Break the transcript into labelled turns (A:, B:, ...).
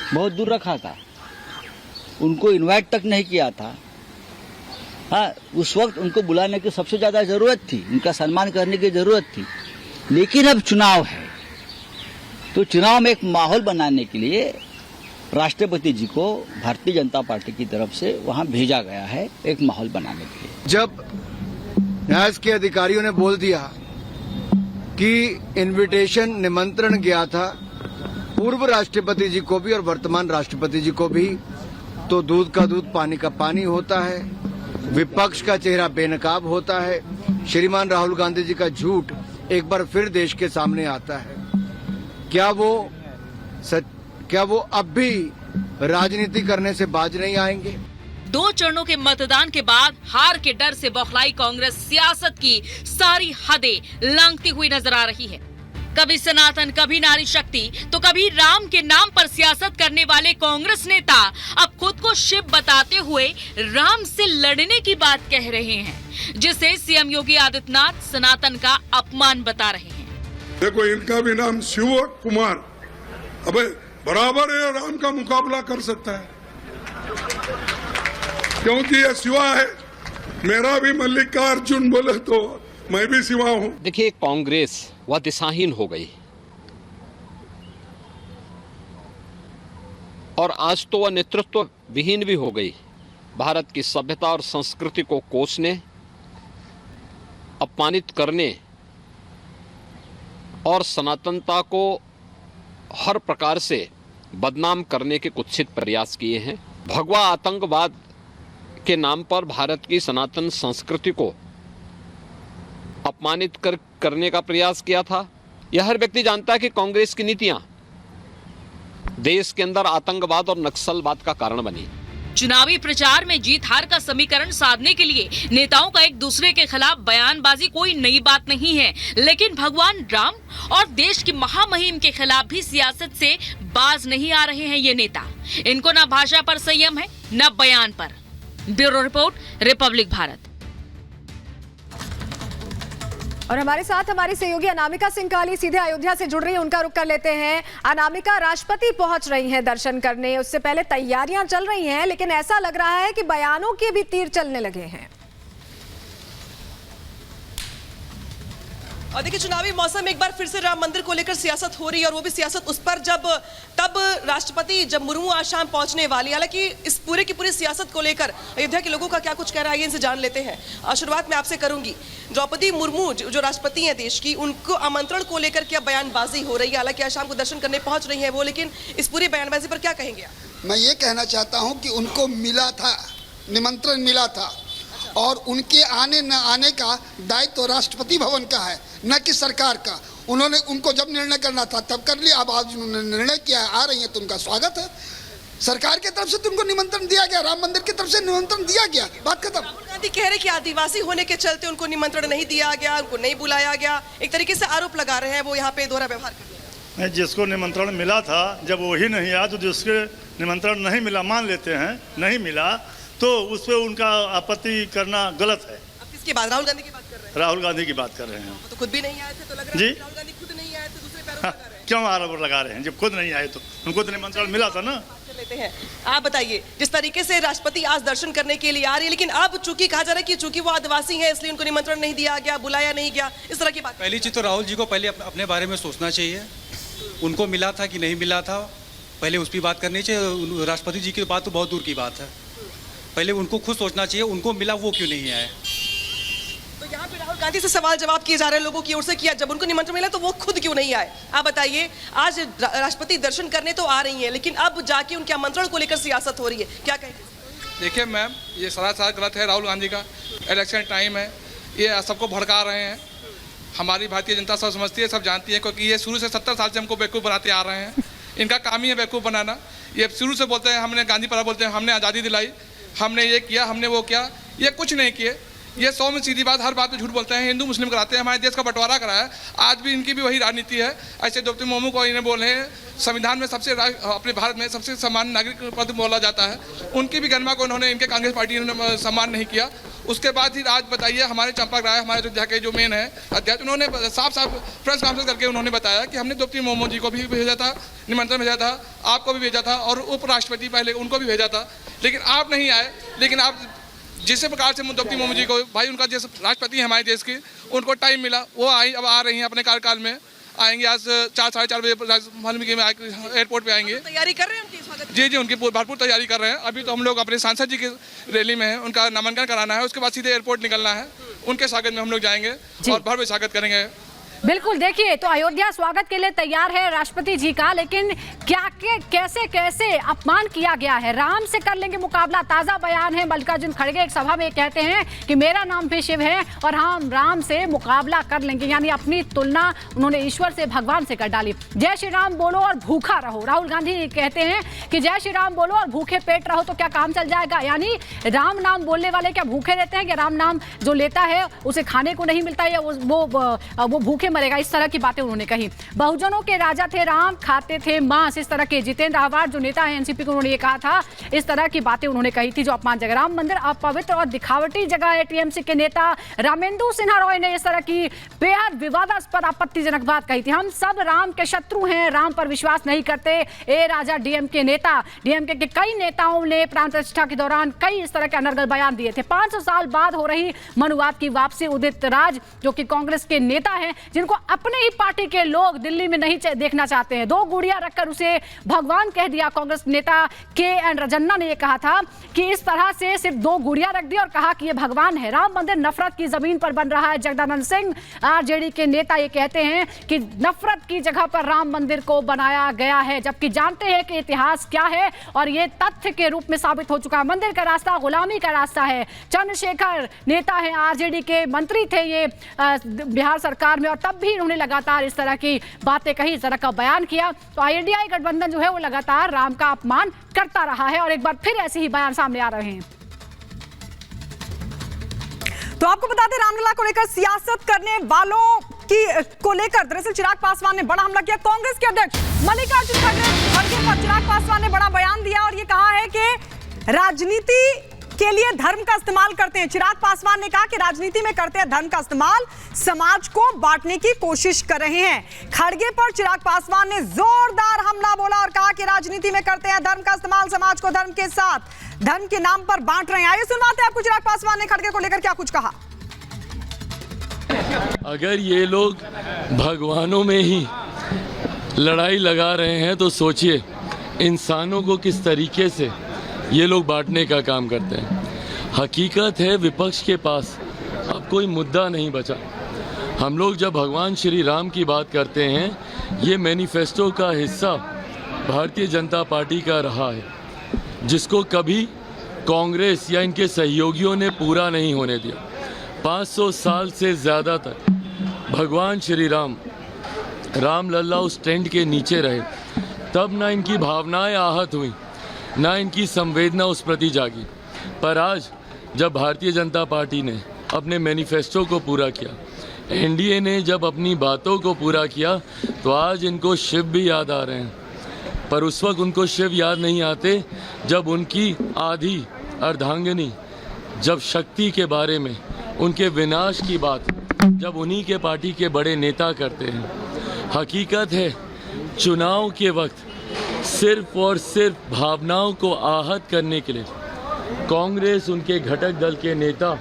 A: बहुत दूर रखा था, उनको इनवाइट तक नहीं किया था। हाँ, उस वक्त उनको बुलाने की सबसे ज़्यादा ज़रूरत थी, उनका सम्मान करने की ज़रूरत थी। लेकिन अब चुनाव है, तो चुनाव में एक माहौल बनाने के लिए राष्ट्रपति जी को भारतीय जनता पार्टी की तरफ से वहां भेजा गया है, एक माहौल बनाने के लिए।
B: जब न्यास के अधिकारियों ने बोल दिया कि इनविटेशन निमंत्रण गया था पूर्व राष्ट्रपति जी को भी और वर्तमान राष्ट्रपति जी को भी, तो दूध का दूध पानी का पानी होता है, विपक्ष का चेहरा बेनकाब होता है। श्रीमान राहुल गांधी जी का झूठ एक बार फिर देश के सामने आता है। क्या वो अब भी राजनीति करने से बाज नहीं आएंगे?
C: 2 चरणों के मतदान के बाद हार के डर से बौखलाई कांग्रेस सियासत की सारी हदें लांघती हुई नजर आ रही है। कभी सनातन, कभी नारी शक्ति, तो कभी राम के नाम पर सियासत करने वाले कांग्रेस नेता अब खुद को शिव बताते हुए राम से लड़ने की बात कह रहे हैं, जिसे सीएम योगी आदित्यनाथ सनातन का अपमान बता रहे हैं।
D: देखो, इनका भी नाम शिव कुमार, अबे बराबर है, राम का मुकाबला कर सकता है क्योंकि ये शिवा है। मेरा भी मल्लिकार्जुन बोले तो मैं भी शिवा हूँ।
E: देखिए, कांग्रेस वह दिशाहीन हो गई और आज तो वह नेतृत्व विहीन भी हो गई। भारत की सभ्यता और संस्कृति को कोसने, अपमानित करने और सनातनता को हर प्रकार से बदनाम करने के कुत्सित प्रयास किए हैं। भगवा आतंकवाद के नाम पर भारत की सनातन संस्कृति को अपमानित करने का प्रयास किया था। यह हर व्यक्ति जानता है कि कांग्रेस की नीतियां देश के अंदर आतंकवाद और नक्सलवाद का कारण बनी।
C: चुनावी प्रचार में जीत हार का समीकरण साधने के लिए नेताओं का एक दूसरे के खिलाफ बयानबाजी कोई नई बात नहीं है, लेकिन भगवान राम और देश की महामहिम के खिलाफ भी सियासत से बाज नहीं आ रहे हैं ये नेता। इनको न भाषा पर संयम है, न बयान पर। Bureau report, Republic Bharat.
F: और हमारे साथ हमारी सहयोगी अनामिका सिंह काली सीधे अयोध्या से जुड़ रही है, उनका रुख कर लेते हैं। अनामिका, राष्ट्रपति पहुंच रही हैं दर्शन करने, उससे पहले तैयारियां चल रही हैं, लेकिन ऐसा लग रहा है कि बयानों के भी तीर चलने लगे हैं।
G: और देखिए, चुनावी मौसम में एक बार फिर से राम मंदिर को लेकर सियासत हो रही है, और वो भी सियासत उस पर तब राष्ट्रपति जब मुर्मू आज शाम पहुंचने वाली। हालांकि इस पूरे की पूरी सियासत को लेकर अयोध्या के लोगों का क्या कुछ कह रहा है, इनसे जान लेते हैं। शुरुआत में आपसे करूंगी, द्रौपदी मुर्मू जो राष्ट्रपति हैं देश की, उनको आमंत्रण को लेकर क्या बयानबाजी हो रही है? हालांकि आज शाम को दर्शन करने पहुंच रही है वो, लेकिन इस पूरी बयानबाजी पर क्या कहेंगे आप?
H: मैं ये कहना चाहता हूँ कि उनको मिला था, निमंत्रण मिला था, और उनके आने न आने का दायित्व तो राष्ट्रपति भवन का है, न कि सरकार का। उनको जब निर्णय करना था तब कर लिया, अब आज उन्होंने निर्णय किया है, आ रही है तो उनका स्वागत है। सरकार की तरफ से तो उनको निमंत्रण दिया गया, राम मंदिर की तरफ से निमंत्रण दिया गया, बात खत्म।
G: राहुल गांधी कह रहे कि आदिवासी होने के चलते उनको निमंत्रण नहीं दिया गया, उनको नहीं बुलाया गया, एक तरीके से आरोप लगा रहे हैं वो यहाँ पे दोहरा व्यवहार कर रहे हैं।
I: जिसको निमंत्रण मिला था, जब वही नहीं आया तो जिसके निमंत्रण नहीं मिला, मान लेते हैं नहीं मिला, तो उस पर उनका आपत्ति करना गलत है।
G: अब किसकी बात? राहुल गांधी की बात कर रहे हैं।
I: राहुल गांधी की बात कर रहे हैं।
G: तो खुद भी नहीं आए थे, तो लग रहा है राहुल गांधी खुद नहीं आए थे, दूसरे पैरों पर लगा रहे हैं।
I: क्यों आरोप लगा रहे हैं? जब खुद नहीं आए तो उनको तो निमंत्रण मिला था ना।
G: लेते हैं, आप बताइए, जिस तरीके से राष्ट्रपति आज दर्शन करने के लिए आ रही है, लेकिन अब चूंकि कहा जा रहा है कि चूंकि वो आदिवासी हैं इसलिए उनको निमंत्रण नहीं दिया गया, बुलाया नहीं गया, इस तरह की बात।
J: पहली चीज तो राहुल जी को पहले अपने बारे में सोचना चाहिए, उनको मिला था कि नहीं मिला था, पहले उसकी बात करनी चाहिए। राष्ट्रपति जी की बात तो बहुत दूर की बात है, पहले उनको खुद सोचना चाहिए, उनको मिला वो क्यों नहीं आए।
G: तो यहाँ पे राहुल गांधी से सवाल जवाब किए जा रहे हैं लोगों की ओर से, किया जब उनको निमंत्रण मिला तो वो खुद क्यों नहीं आए। आप बताइए, आज राष्ट्रपति दर्शन करने तो आ रही हैं, लेकिन अब जाके उनके आमंत्रण को लेकर सियासत हो रही है, क्या कहेंगे?
K: देखिए मैम, ये सरासर गलत है। राहुल गांधी का इलेक्शन टाइम है, ये सबको भड़का रहे हैं। हमारी भारतीय जनता सब समझती है, सब जानती है, क्योंकि ये शुरू से 70 साल से हमको बेवकूफ़ बनाते आ रहे हैं। इनका काम ही है बेवकूफ़ बनाना। ये शुरू से बोलते हैं हमने गांधी पर, बोलते हैं हमने आज़ादी दिलाई, हमने ये किया, हमने वो किया, ये कुछ नहीं किए। ये 100 में सीधी बात, हर बात पे झूठ बोलते हैं, हिंदू मुस्लिम कराते हैं, हमारे देश का बंटवारा कराया। आज भी इनकी भी वही राजनीति है। ऐसे द्रौपदी मुर्मू को इन्हें बोले हैं संविधान में सबसे, अपने भारत में सबसे सम्मान नागरिक पद बोला जाता है, उनकी भी गरिमा को उन्होंने, इनके कांग्रेस पार्टी ने सम्मान नहीं किया। उसके बाद ही आज बताइए हमारे चंपक राय हमारे अयोध्या के जो मेन है अध्यक्ष, उन्होंने साफ साफ प्रेस कॉन्फ्रेंस करके उन्होंने बताया कि हमने द्रौपदी मुर्मू जी को भी भेजा था, निमंत्रण भेजा था, आपको भी भेजा था और उपराष्ट्रपति पहले उनको भी भेजा था, लेकिन आप नहीं आए। लेकिन आप जिस प्रकार से द्रौपदी मुर्मू जी को भाई उनका जैसे राष्ट्रपति है हमारे देश की, उनको टाइम मिला वो आई, अब आ रही हैं अपने कार्यकाल में, आएंगे आज 4 साढ़े 4 बजे वाल्मीकि में एयरपोर्ट पे आएंगे।
G: तैयारी कर रहे हैं उनकी स्वागत?
K: जी जी, उनकी भरपूर तैयारी कर रहे हैं। अभी तो हम लोग अपने सांसद जी की रैली में हैं, उनका नामांकन कराना है, उसके बाद सीधे एयरपोर्ट निकलना है, उनके स्वागत में हम लोग जाएंगे और भव्य स्वागत करेंगे।
F: बिल्कुल, देखिए तो अयोध्या स्वागत के लिए तैयार है राष्ट्रपति जी का, लेकिन कैसे कैसे अपमान किया गया है। राम से कर लेंगे मुकाबला, ताजा बयान है। मल्लिकार्जुन खड़गे एक सभा में कहते हैं कि मेरा नाम भी शिव है और हम राम से मुकाबला कर लेंगे, यानी अपनी तुलना उन्होंने ईश्वर से, भगवान से कर डाली। जय श्री राम बोलो और भूखा रहो। राहुल गांधी कहते हैं कि जय श्री राम बोलो और भूखे पेट रहो तो क्या काम चल जाएगा, यानी राम नाम बोलने वाले क्या भूखे रहते हैं? कि राम नाम जो लेता है उसे खाने को नहीं मिलता या वो भूखे मरेगा? इस तरह की बातें उन्होंने कही। बहुजनों के राजा थे राम, खाते थे मांस, इस तरह के जितेंद्र आव्हाड जो नेता है एनसीपी को, उन्होंने ये कहा था। इस तरह की बातें उन्होंने कही थी जो अपमानजनक। राम मंदिर अपवित्र और दिखावटी जगह है। टीएमसी के नेता रामेंदु सिन्हा रॉय ने इस तरह की बेहद विवादास्पद आपत्तिजनक बात कही थी। हम सब राम के शत्रु हैं, राम पर विश्वास नहीं करते। ए राजा डीएमके नेता, डीएमके के कई नेताओं ने प्राण प्रतिष्ठा के दौरान कई इस तरह के अनर्गल बयान दिए थे। 500 साल बाद हो रही मनुवाद की वापसी। उदित राज जो कि कांग्रेस के नेता हैं, जिनको अपने ही पार्टी के लोग दिल्ली में नहीं देखना चाहते हैं, 2 गुड़िया रखकर उसे भगवान कह दिया। कांग्रेस नेता के.एन. रजन्ना ने यह कहा था कि इस तरह से सिर्फ 2 गुड़िया रख दी और कहा कि यह भगवान है। राम मंदिर नफरत की जमीन पर बन रहा है। जगदानंद सिंह आरजेडी के नेता ये कहते हैं कि नफरत की जगह पर राम मंदिर को बनाया गया है, जबकि जानते हैं कि इतिहास क्या है और ये तथ्य के रूप में साबित हो चुका है। मंदिर का रास्ता गुलामी का रास्ता है। चंद्रशेखर नेता है, आरजेडी के मंत्री थे ये बिहार सरकार में, और तब भी उन्होंने लगातार इस तरह की बातें कही, इस तरह का बयान किया। तो आईएनडीआई गठबंधन जो है वो लगातार राम का अपमान करता रहा है और एक बार फिर ऐसे ही बयान सामने आ रहे हैं।
L: तो आपको बता दें, रामलला को लेकर सियासत करने वालों को लेकर दरअसल चिराग पासवान ने बड़ा हमला किया। कांग्रेस के अध्यक्ष मल्लिकार्जुन खड़गे पर चिराग पासवान ने बड़ा बयान दिया और ये कहा है कि राजनीति के लिए धर्म का इस्तेमाल करते हैं। चिराग पासवान ने कहा कि राजनीति में करते हैं धर्म का इस्तेमाल, समाज को बांटने की कोशिश कर रहे हैं। खड़गे पर चिराग पासवान ने जोरदार हमला बोला और कहा कि राजनीति में करते हैं धर्म का इस्तेमाल, समाज को धर्म के साथ धर्म के नाम पर बांट रहे हैं। आइए सुनवाते हैं आपको चिराग पासवान ने खड़गे को लेकर क्या कुछ कहा।
M: अगर ये लोग भगवानों में ही लड़ाई लगा रहे हैं तो सोचिए इंसानों को किस तरीके से ये लोग बांटने का काम करते हैं। हकीकत है विपक्ष के पास अब कोई मुद्दा नहीं बचा। हम लोग जब भगवान श्री राम की बात करते हैं, ये मैनिफेस्टो का हिस्सा भारतीय जनता पार्टी का रहा है, जिसको कभी कांग्रेस या इनके सहयोगियों ने पूरा नहीं होने दिया। 500 साल से ज़्यादा तक भगवान श्री राम, रामलला उस टेंट के नीचे रहे, तब ना इनकी भावनाएं आहत हुई, ना इनकी संवेदना उस प्रति जागी। पर आज जब भारतीय जनता पार्टी ने अपने मैनिफेस्टो को पूरा किया, एनडीए ने जब अपनी बातों को पूरा किया, तो आज इनको शिव भी याद आ रहे हैं। पर उस वक्त उनको शिव याद नहीं आते जब उनकी आधी अर्धांगिनी, जब शक्ति के बारे में, उनके विनाश की बात जब उन्हीं के पार्टी के बड़े नेता करते हैं। हकीकत है चुनाव के वक्त सिर्फ और सिर्फ भावनाओं को आहत करने के लिए कांग्रेस, उनके घटक दल के नेता